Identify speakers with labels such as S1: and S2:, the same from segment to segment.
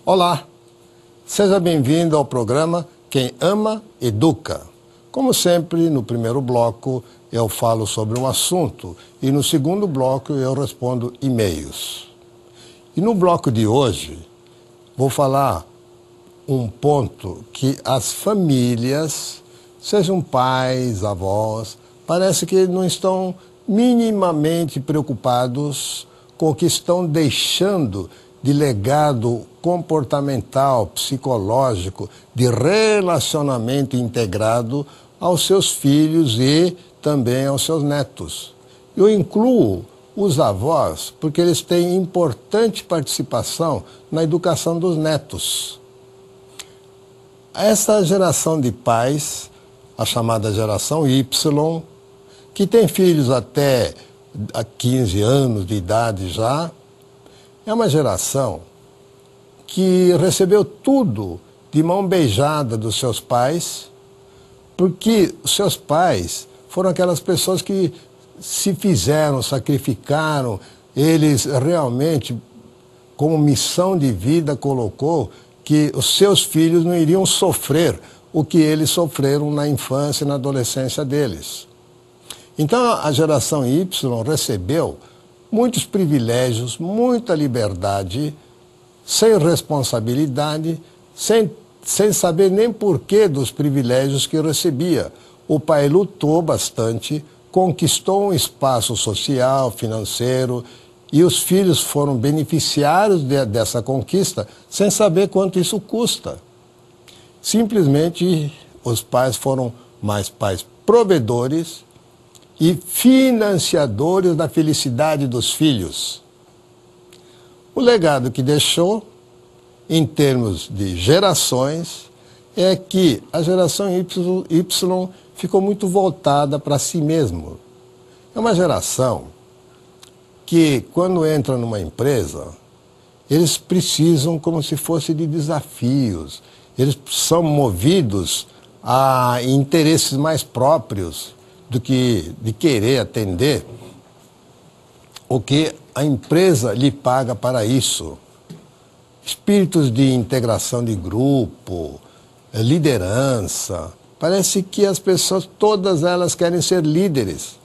S1: Olá, seja bem-vindo ao programa Quem Ama, Educa. Como sempre, no primeiro bloco eu falo sobre um assunto e no segundo bloco eu respondo e-mails. E no bloco de hoje vou falar um ponto que as famílias, sejam pais, avós, parece que não estão minimamente preocupados com o que estão deixando de legado comportamental, psicológico, de relacionamento integrado aos seus filhos e também aos seus netos. Eu incluo os avós porque eles têm importante participação na educação dos netos. Essa geração de pais, a chamada geração Y, que tem filhos até 15 anos de idade já, é uma geração que recebeu tudo de mão beijada dos seus pais, porque os seus pais foram aquelas pessoas que se fizeram, sacrificaram, eles realmente, como missão de vida, colocou que os seus filhos não iriam sofrer o que eles sofreram na infância e na adolescência deles. Então a geração Y recebeu muitos privilégios, muita liberdade, sem responsabilidade, sem saber nem porquê dos privilégios que recebia. O pai lutou bastante, conquistou um espaço social, financeiro, e os filhos foram beneficiários dessa conquista sem saber quanto isso custa. Simplesmente os pais foram mais pais provedores e financiadores da felicidade dos filhos. O legado que deixou, em termos de gerações, é que a geração Y ficou muito voltada para si mesmo. É uma geração que, quando entra numa empresa, eles precisam como se fosse de desafios. Eles são movidos a interesses mais próprios do que de querer atender o que a empresa lhe paga para isso. Espíritos de integração de grupo, liderança. Parece que as pessoas, todas elas querem ser líderes.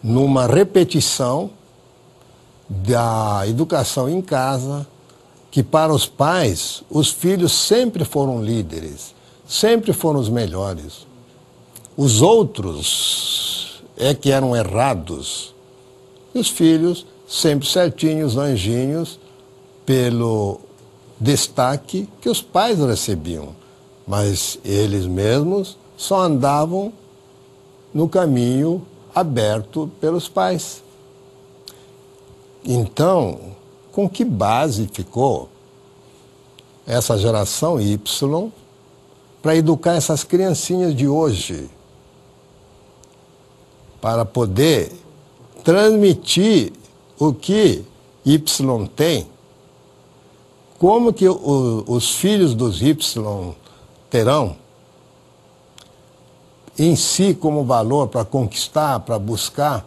S1: Numa repetição da educação em casa, que para os pais, os filhos sempre foram líderes, sempre foram os melhores. Os outros é que eram errados. E os filhos, sempre certinhos, anjinhos, pelo destaque que os pais recebiam. Mas eles mesmos só andavam no caminho aberto pelos pais. Então, com que base ficou essa geração Y para educar essas criancinhas de hoje? Para poder transmitir o que Y tem, como que os filhos dos Y terão em si como valor para conquistar, para buscar,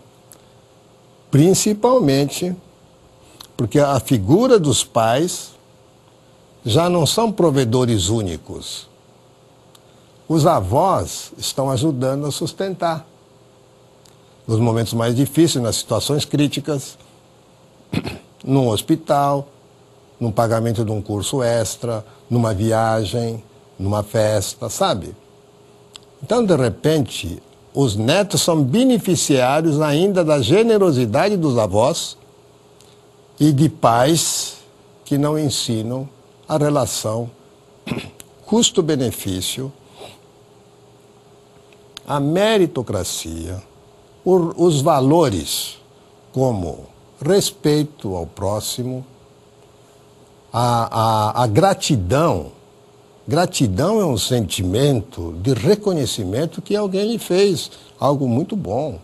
S1: principalmente porque a figura dos pais já não são provedores únicos. Os avós estão ajudando a sustentar. Nos momentos mais difíceis, nas situações críticas, num hospital, no pagamento de um curso extra, numa viagem, numa festa, sabe? Então, de repente, os netos são beneficiários ainda da generosidade dos avós e de pais que não ensinam a relação custo-benefício, a meritocracia, os valores como respeito ao próximo, a gratidão. Gratidão é um sentimento de reconhecimento que alguém lhe fez algo muito bom.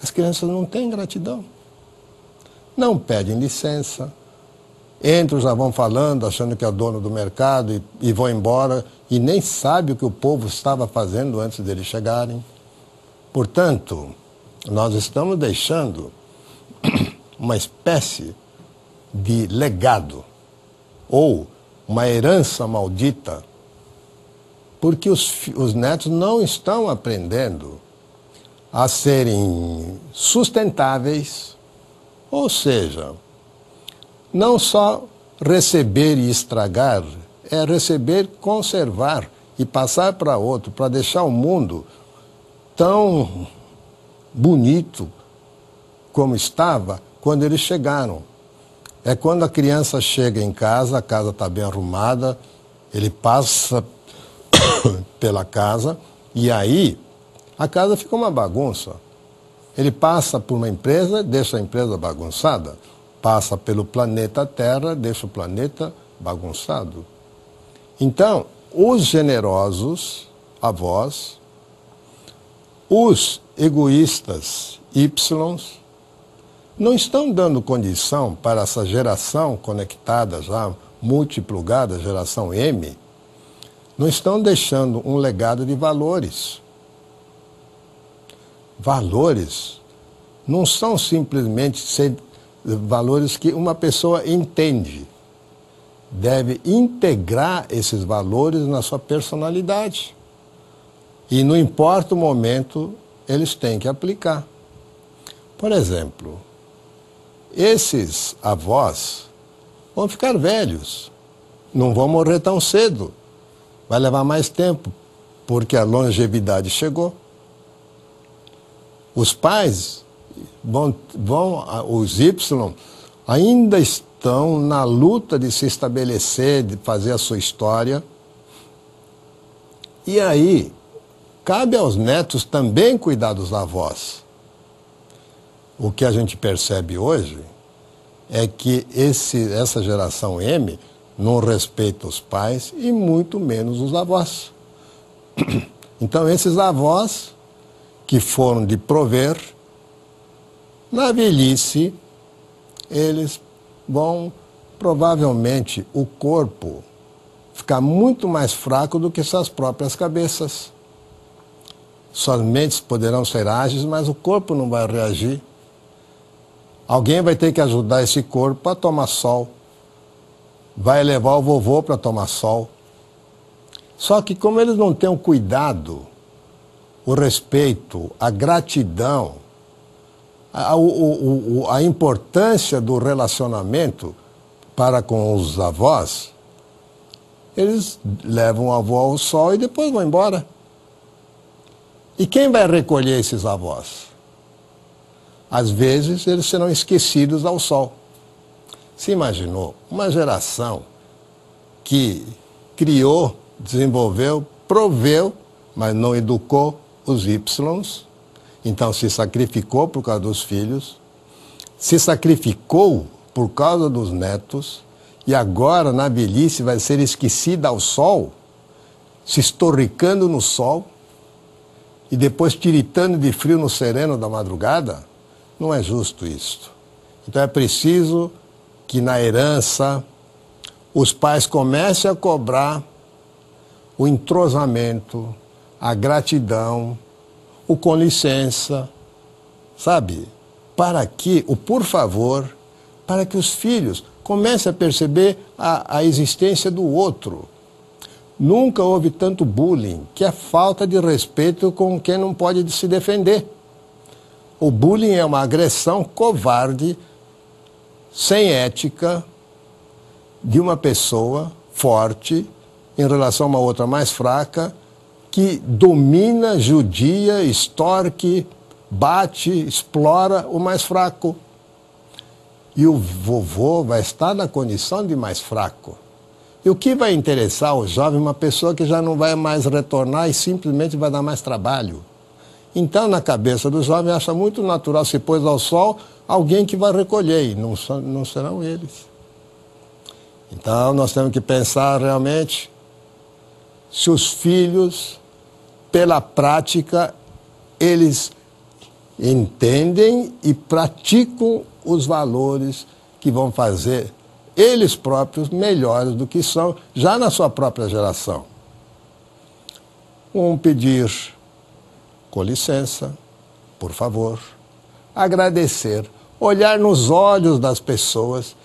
S1: As crianças não têm gratidão. Não pedem licença. Entram, já vão falando, achando que é dono do mercado e vão embora e nem sabe o que o povo estava fazendo antes deles chegarem. Portanto, nós estamos deixando uma espécie de legado ou uma herança maldita, porque os netos não estão aprendendo a serem sustentáveis, ou seja, não só receber e estragar, é receber, conservar e passar para outro, para deixar o mundo tão bonito como estava quando eles chegaram. É quando a criança chega em casa, a casa está bem arrumada, ele passa pela casa e aí a casa fica uma bagunça. Ele passa por uma empresa, deixa a empresa bagunçada. Passa pelo planeta Terra, deixa o planeta bagunçado. Então, os generosos, avós, os egoístas, Y, não estão dando condição para essa geração conectada já, multiplugada, geração M, não estão deixando um legado de valores. Valores não são simplesmente valores que uma pessoa entende. Deve integrar esses valores na sua personalidade. E não importa o momento, eles têm que aplicar. Por exemplo, esses avós vão ficar velhos, não vão morrer tão cedo. Vai levar mais tempo, porque a longevidade chegou. Os pais os Y, ainda estão na luta de se estabelecer, de fazer a sua história. E aí, cabe aos netos também cuidar dos avós. O que a gente percebe hoje é que essa geração M não respeita os pais e muito menos os avós. Então, esses avós que foram de prover, na velhice, eles vão, provavelmente, o corpo ficar muito mais fraco do que suas próprias cabeças. Suas mentes poderão ser ágeis, mas o corpo não vai reagir. Alguém vai ter que ajudar esse corpo a tomar sol. Vai levar o vovô para tomar sol. Só que como eles não têm o cuidado, o respeito, a gratidão, a importância do relacionamento para com os avós, eles levam o avô ao sol e depois vão embora. E quem vai recolher esses avós? Às vezes eles serão esquecidos ao sol. Se imaginou uma geração que criou, desenvolveu, proveu, mas não educou os Ys, então se sacrificou por causa dos filhos, se sacrificou por causa dos netos, e agora na velhice vai ser esquecida ao sol, se estorricando no sol, e depois tiritando de frio no sereno da madrugada. Não é justo isso. Então é preciso que na herança os pais comecem a cobrar o entrosamento, a gratidão, o com licença, sabe? Para que, o por favor, para que os filhos comecem a perceber a existência do outro. Nunca houve tanto bullying, que é falta de respeito com quem não pode se defender. O bullying é uma agressão covarde, sem ética, de uma pessoa forte em relação a uma outra mais fraca, que domina, judia, extorque, bate, explora o mais fraco. E o vovô vai estar na condição de mais fraco. E o que vai interessar ao jovem? Uma pessoa que já não vai mais retornar e simplesmente vai dar mais trabalho. Então, na cabeça do jovem, acha muito natural, se pôs ao sol, alguém que vai recolher, e não serão eles. Então, nós temos que pensar realmente se os filhos, pela prática, eles entendem e praticam os valores que vão fazer eles próprios melhores do que são, já na sua própria geração. Pedir com licença, por favor, agradecer, olhar nos olhos das pessoas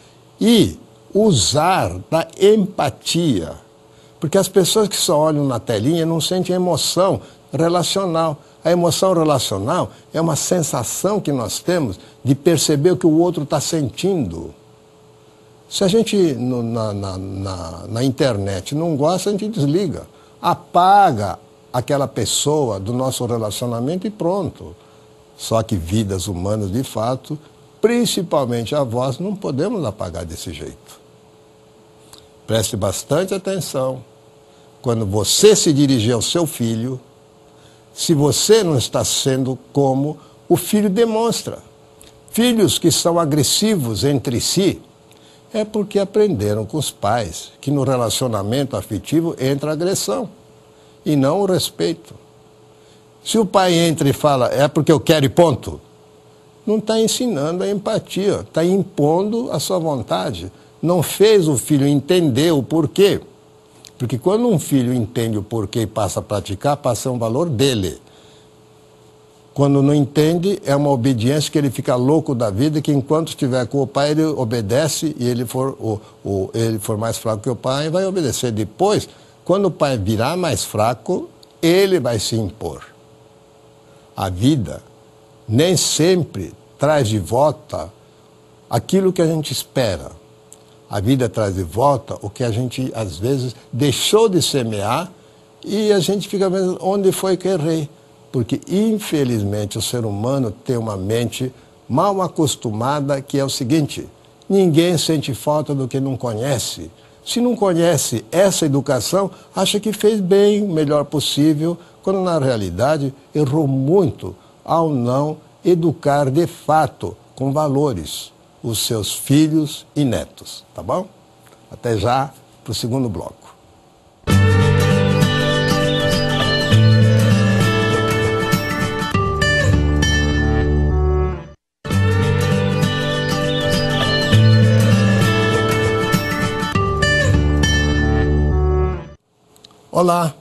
S1: e usar da empatia. Porque as pessoas que só olham na telinha não sentem emoção relacional. A emoção relacional é uma sensação que nós temos de perceber o que o outro está sentindo. Se a gente na internet não gosta, a gente desliga. Apaga aquela pessoa do nosso relacionamento e pronto. Só que vidas humanas, de fato, principalmente avós, não podemos apagar desse jeito. Preste bastante atenção. Quando você se dirigir ao seu filho, se você não está sendo como o filho demonstra. Filhos que são agressivos entre si, é porque aprenderam com os pais que no relacionamento afetivo entra a agressão e não o respeito. Se o pai entra e fala, é porque eu quero e ponto, não está ensinando a empatia, está impondo a sua vontade. Não fez o filho entender o porquê. Porque quando um filho entende o porquê e passa a praticar, passa um valor dele. Quando não entende, é uma obediência que ele fica louco da vida, que enquanto estiver com o pai, ele obedece e ele for mais fraco que o pai, vai obedecer. Depois, quando o pai virar mais fraco, ele vai se impor. A vida nem sempre traz de volta aquilo que a gente espera. A vida traz de volta o que a gente, às vezes, deixou de semear e a gente fica vendo onde foi que errei. Porque, infelizmente, o ser humano tem uma mente mal acostumada, que é o seguinte: ninguém sente falta do que não conhece. Se não conhece essa educação, acha que fez bem, o melhor possível, quando na realidade errou muito ao não educar de fato, com valores, os seus filhos e netos, tá bom? Até já para o segundo bloco. Olá,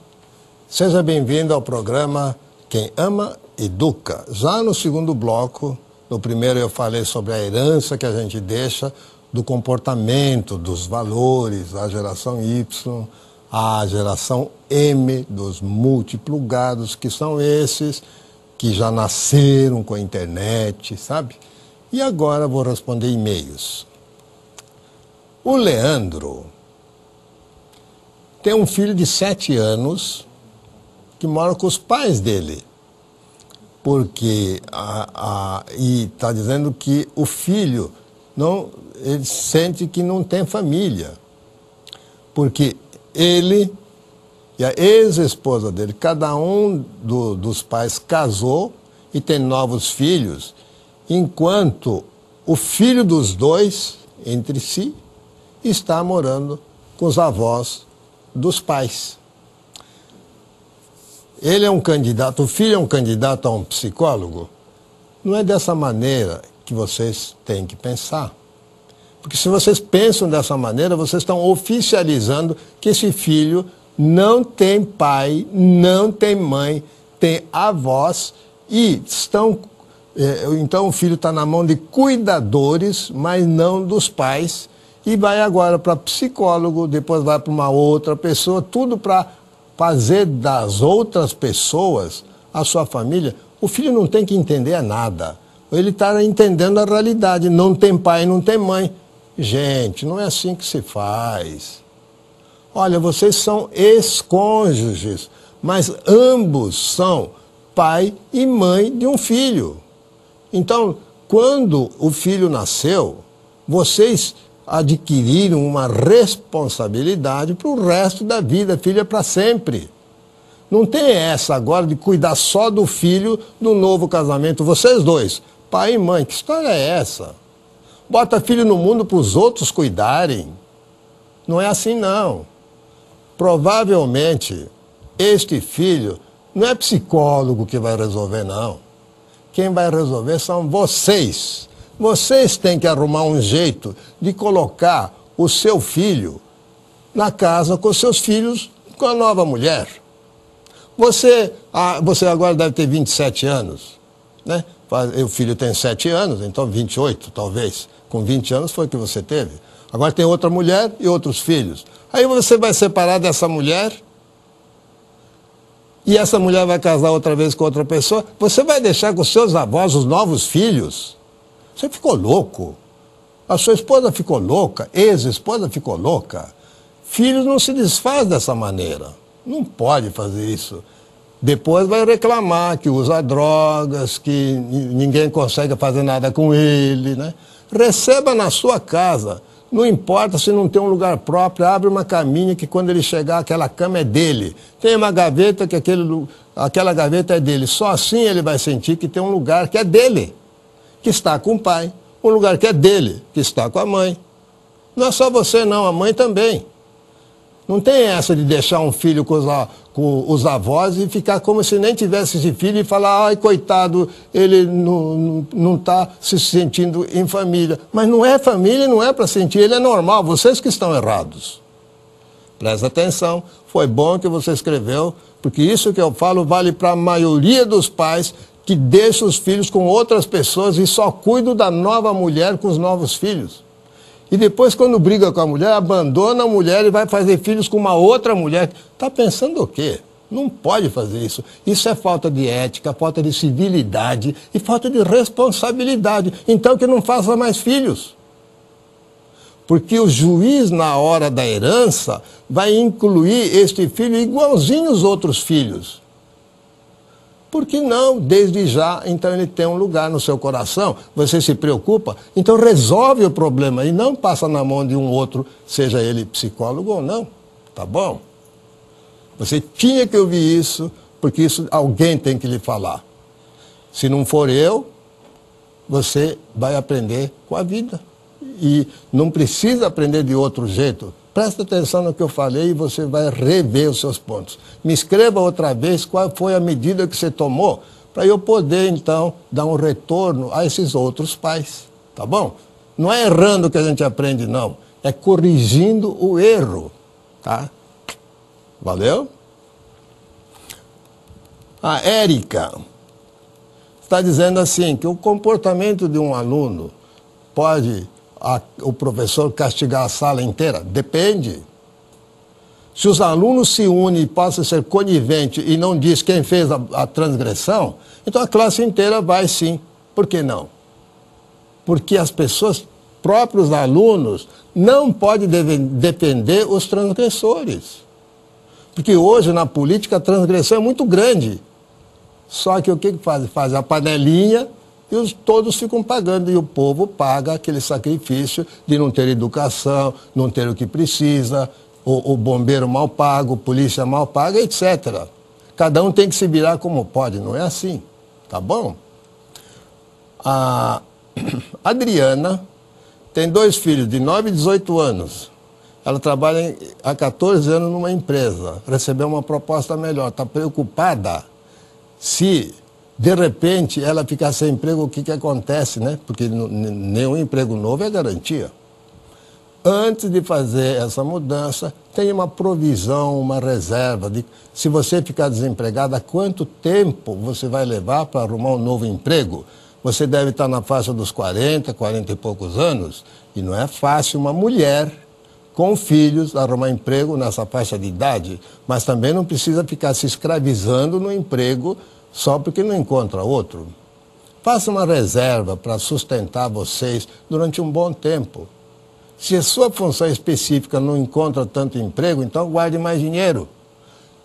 S1: seja bem-vindo ao programa Quem Ama, Educa. Já no segundo bloco, no primeiro eu falei sobre a herança que a gente deixa do comportamento, dos valores, a geração Y, a geração M, dos multiplugados, que são esses que já nasceram com a internet, sabe? E agora vou responder e-mails. O Leandro tem um filho de 7 anos que mora com os pais dele. Porque e está dizendo que o filho ele sente que não tem família. Porque ele e a ex-esposa dele, cada um dos pais casou e tem novos filhos, enquanto o filho dos dois, entre si, está morando com os avós dos pais. Ele é um candidato, o filho é um candidato a um psicólogo? Não é dessa maneira que vocês têm que pensar. Porque se vocês pensam dessa maneira, vocês estão oficializando que esse filho não tem pai, não tem mãe, tem avós e então o filho está na mão de cuidadores, mas não dos pais, e vai agora para psicólogo, depois vai para uma outra pessoa, tudo para fazer das outras pessoas a sua família. O filho não tem que entender nada. Ele está entendendo a realidade. Não tem pai, não tem mãe. Gente, não é assim que se faz. Olha, vocês são ex-cônjuges, mas ambos são pai e mãe de um filho. Então, quando o filho nasceu, vocês adquiriram uma responsabilidade para o resto da vida. Filho é para sempre. Não tem essa agora de cuidar só do filho do novo casamento. Vocês dois, pai e mãe, que história é essa? Bota filho no mundo para os outros cuidarem. Não é assim, não. Provavelmente, este filho não é psicólogo que vai resolver, não. Quem vai resolver são vocês. Vocês têm que arrumar um jeito de colocar o seu filho na casa com os seus filhos, com a nova mulher. Você agora deve ter 27 anos, né? O filho tem 7 anos, então 28 talvez. Com 20 anos foi o que você teve. Agora tem outra mulher e outros filhos. Aí você vai separar dessa mulher e essa mulher vai casar outra vez com outra pessoa. Você vai deixar com os seus avós os novos filhos? Você ficou louco. A sua esposa ficou louca, ex-esposa ficou louca. Filhos não se desfaz dessa maneira. Não pode fazer isso. Depois vai reclamar que usa drogas, que ninguém consegue fazer nada com ele, né? Receba na sua casa. Não importa se não tem um lugar próprio, abre uma caminha que quando ele chegar, aquela cama é dele. Tem uma gaveta que aquela gaveta é dele. Só assim ele vai sentir que tem um lugar que é dele, que está com o pai. Um lugar que é dele, que está com a mãe. Não é só você não, a mãe também. Não tem essa de deixar um filho com os avós e ficar como se nem tivesse esse filho e falar, ai, coitado, ele não está se sentindo em família. Mas não é família, não é para sentir, ele é normal, vocês que estão errados. Presta atenção, foi bom que você escreveu, porque isso que eu falo vale para a maioria dos pais que deixam os filhos com outras pessoas e só cuidam da nova mulher com os novos filhos. E depois, quando briga com a mulher, abandona a mulher e vai fazer filhos com uma outra mulher. Está pensando o quê? Não pode fazer isso. Isso é falta de ética, falta de civilidade e falta de responsabilidade. Então, que não faça mais filhos. Porque o juiz, na hora da herança, vai incluir este filho igualzinho aos outros filhos. Por que não, desde já, então ele tem um lugar no seu coração, você se preocupa, então resolve o problema e não passa na mão de um outro, seja ele psicólogo ou não, tá bom? Você tinha que ouvir isso, porque isso alguém tem que lhe falar. Se não for eu, você vai aprender com a vida. E não precisa aprender de outro jeito. Presta atenção no que eu falei e você vai rever os seus pontos. Me escreva outra vez qual foi a medida que você tomou para eu poder, então, dar um retorno a esses outros pais. Tá bom? Não é errando que a gente aprende, não. É corrigindo o erro. Tá? Valeu? A Érica está dizendo assim, que o comportamento de um aluno pode o professor castigar a sala inteira? Depende. Se os alunos se unem e passam a ser coniventes e não diz quem fez a transgressão, então a classe inteira vai sim. Por que não? Porque as pessoas, próprios alunos, não podem defender os transgressores. Porque hoje na política a transgressão é muito grande. Só que o que fazem? Fazem a panelinha e todos ficam pagando, e o povo paga aquele sacrifício de não ter educação, não ter o que precisa, o bombeiro mal pago, a polícia mal paga, etc. Cada um tem que se virar como pode, não é assim, tá bom? A Adriana tem 2 filhos de 9 e 18 anos. Ela trabalha há 14 anos numa empresa, recebeu uma proposta melhor, está preocupada se de repente ela ficar sem emprego, o que acontece, né? Porque nenhum emprego novo é garantia. Antes de fazer essa mudança, tem uma provisão, uma reserva. Se você ficar desempregada, quanto tempo você vai levar para arrumar um novo emprego? Você deve estar na faixa dos 40, 40 e poucos anos, e não é fácil uma mulher com filhos arrumar emprego nessa faixa de idade, mas também não precisa ficar se escravizando no emprego só porque não encontra outro. Faça uma reserva para sustentar vocês durante um bom tempo. Se a sua função específica não encontra tanto emprego, então guarde mais dinheiro.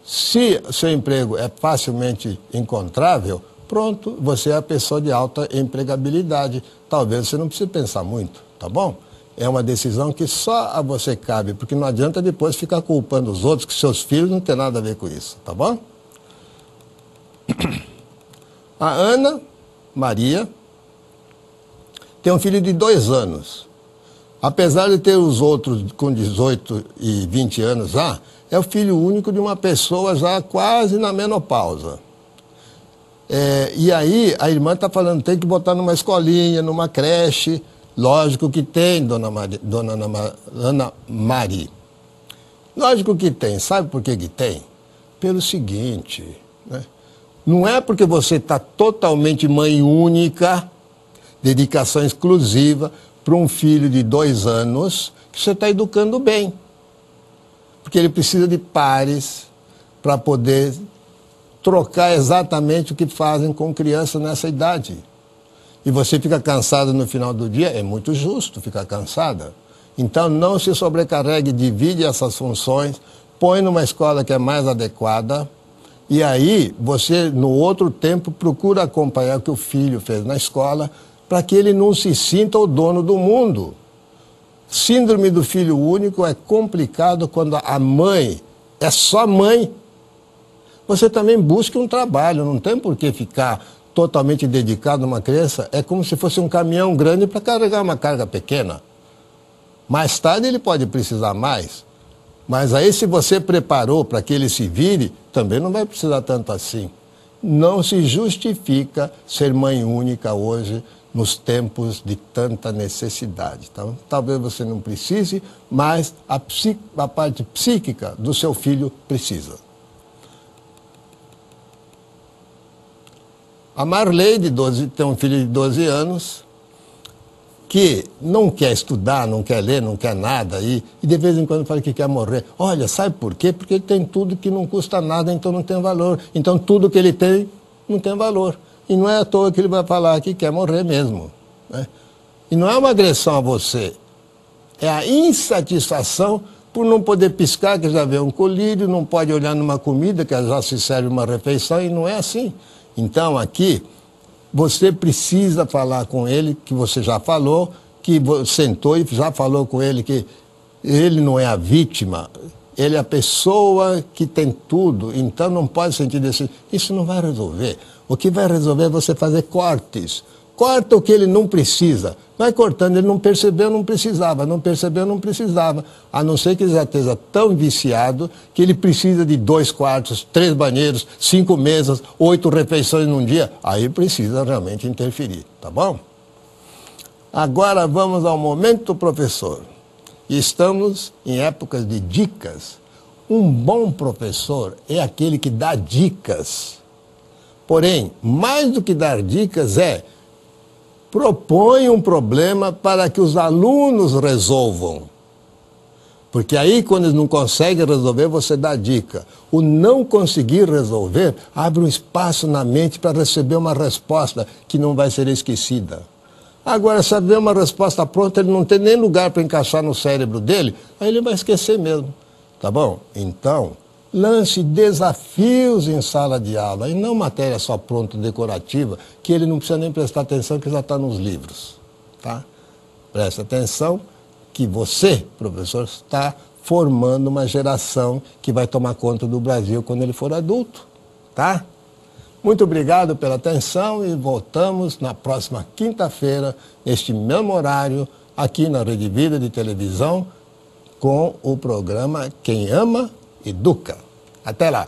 S1: Se seu emprego é facilmente encontrável, pronto, você é a pessoa de alta empregabilidade. Talvez você não precise pensar muito, tá bom? É uma decisão que só a você cabe, porque não adianta depois ficar culpando os outros, que seus filhos não têm nada a ver com isso, tá bom? A Ana Maria tem um filho de 2 anos. Apesar de ter os outros com 18 e 20 anos já, é o filho único de uma pessoa já quase na menopausa. E aí a irmã está falando, tem que botar numa escolinha, numa creche. Lógico que tem, dona Ana Maria. Lógico que tem. Sabe por que tem? Pelo seguinte, né? Não é porque você está totalmente mãe única, dedicação exclusiva, para um filho de 2 anos que você está educando bem. Porque ele precisa de pares para poder trocar exatamente o que fazem com criança nessa idade. E você fica cansado no final do dia, é muito justo ficar cansada. Então não se sobrecarregue, divide essas funções, põe numa escola que é mais adequada, e aí você, no outro tempo, procura acompanhar o que o filho fez na escola, para que ele não se sinta o dono do mundo. Síndrome do filho único é complicado quando a mãe é só mãe. Você também busca um trabalho, não tem por que ficar totalmente dedicado a uma criança. É como se fosse um caminhão grande para carregar uma carga pequena. Mais tarde ele pode precisar mais, mas aí se você preparou para que ele se vire, também não vai precisar tanto assim. Não se justifica ser mãe única hoje, nos tempos de tanta necessidade. Então, talvez você não precise, mas a parte psíquica do seu filho precisa. A Marley, tem um filho de 12 anos, que não quer estudar, não quer ler, não quer nada, e de vez em quando fala que quer morrer. Olha, sabe por quê? Porque ele tem tudo que não custa nada, então não tem valor. Então tudo que ele tem não tem valor. E não é à toa que ele vai falar que quer morrer mesmo, né? E não é uma agressão a você, é a insatisfação por não poder piscar, que já vê um colírio, não pode olhar numa comida, que já se serve uma refeição, e não é assim. Então aqui, você precisa falar com ele, que você já falou, que sentou e já falou com ele que ele não é a vítima, ele é a pessoa que tem tudo, então não pode sentir desse... Isso não vai resolver. O que vai resolver é você fazer cortes. Corta o que ele não precisa. Vai cortando, ele não percebeu, não precisava. Não percebeu, não precisava. A não ser que ele já esteja tão viciado que ele precisa de 2 quartos, 3 banheiros, 5 mesas, 8 refeições num dia. Aí precisa realmente interferir, tá bom? Agora vamos ao momento, professor. Estamos em épocas de dicas. Um bom professor é aquele que dá dicas. Porém, mais do que dar dicas propõe um problema para que os alunos resolvam. Porque aí, quando eles não conseguem resolver, você dá dica. O não conseguir resolver abre um espaço na mente para receber uma resposta que não vai ser esquecida. Agora, se haver uma resposta pronta, ele não tem nem lugar para encaixar no cérebro dele, aí ele vai esquecer mesmo. Tá bom? Então, lance desafios em sala de aula e não matéria só pronta, decorativa, que ele não precisa nem prestar atenção, que já está nos livros. Tá? Preste atenção que você, professor, está formando uma geração que vai tomar conta do Brasil quando ele for adulto. Tá? Muito obrigado pela atenção e voltamos na próxima quinta-feira, neste mesmo horário, aqui na Rede Vida de Televisão, com o programa Quem Ama, Educa. Até lá!